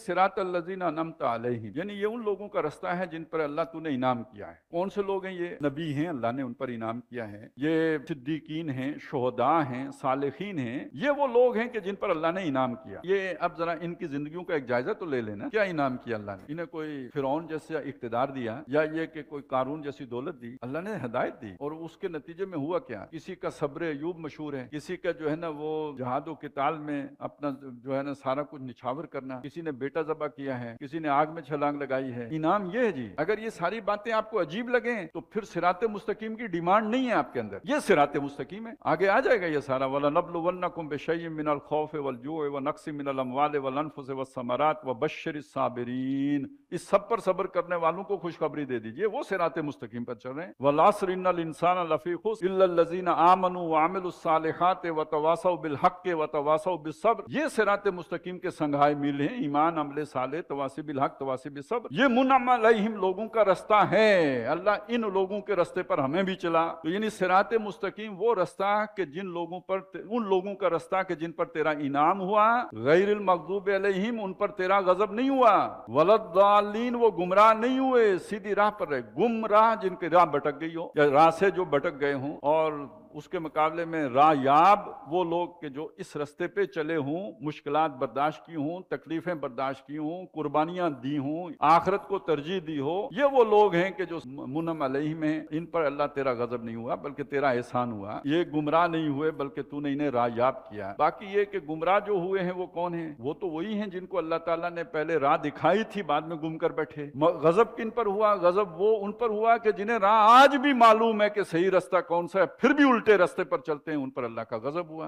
सिरात अल्लज़ीना अनअमता अलैहिम, यानी ये उन लोगों का रास्ता है जिन पर अल्लाह तूने इनाम किया है। कौन से लोग हैं ये? नबी हैं, अल्लाह ने उन पर इनाम किया है, ये सिद्दीकीन हैं, शुहदा हैं, सालिहीन हैं, ये वो लोग हैं कि जिन पर अल्लाह ने इनाम किया। ये अब जरा इनकी जिंदगियों का एक जायजा तो ले लेना, क्या इनाम किया अल्लाह ने? इन्हें कोई फिरौन जैसा इख्तिदार दिया या ये कि कोई कारून जैसी दौलत दी? अल्लाह ने हिदायत दी, और उसके नतीजे में हुआ क्या? किसी का सब्र अयूब मशहूर है, किसी का जो है ना वो जहादो किताल में अपना जो है ना सारा कुछ निछावर करना, किसी ने बेटा ज़बा किया है, किसी ने आग में छलांग लगाई है। इनाम ये है जी। अगर ये सारी बातें आपको अजीब लगे तो फिर सिराते मुस्तकीम की डिमांड नहीं है आपके अंदर, ये सिराते मुस्तकीम है। आगे आ जाएगा ये सारा, वलनब्लुवन्नकुम बिशैइम मिनल खौफि वल जूइ व नक्सिम मिनल अमवालि वल अनफुसि वस समरात व बश्शिरिस साबिरीन। इस सब पर सब्र करने वालों को खुशखबरी दे दीजिए, वो सिराते मुस्तकीम पर चल रहे हैं। वल अस्र इन्नल इंसाना लफी खुस्र इल्ला लज़ीना आमनू व अमिलुस सालिहाति व तवासौ बिल हक़्क़ि व तवासौ बिस सब्र। ये सिराते मुस्तकीम के संघाई मिल हैं, ईमान, अमले साले, तवासी बिल हक़, तवासी बिस सब्र। ये मुनअम अलैहिम लोगों का रास्ता है। अल्लाह इन लोगों के रास्ते पर हमें भी चला, तो यानी सिराते मुस्तकीम वो रास्ता के जिन लोगों पर, उन लोगों का रास्ता के जिन पर तेरा इनाम हुआ, गैरिल मग़ज़ूबि अलैहिम, उन पर तेरा गजब नहीं हुआ, वलद्दालीन, वो गुमराह नहीं हुए, सीधी राह पर रहे। गुमराह जिनकी राह भटक गई हो या राह से जो भटक गए हों, और उसके मुकाबले में रायाब वो लोग के जो इस रास्ते पे चले हों, मुश्किलात बर्दाश्त की हों, तकलीफें बर्दाश्त की हों, कुर्बानियां दी हों, आखिरत को तरजीह दी हो, ये वो लोग हैं कि जो मुनअम अलैहिम हैं, इन पर अल्लाह तेरा गजब नहीं हुआ बल्कि तेरा एहसान हुआ। ये गुमराह नहीं हुए बल्कि तूने इन्हें रायाब किया। बाकी ये कि गुमराह जो हुए हैं वो कौन है? वो तो वही हैं जिनको अल्लाह ताला ने पहले राह दिखाई थी, बाद में गुम कर बैठे। गजब किन पर हुआ? गजब वो उन पर हुआ कि जिन्हें राह आज भी मालूम है कि सही रास्ता कौन सा है, फिर भी उल्टे रास्ते पर चलते हैं, उन पर अल्लाह का गजब हुआ।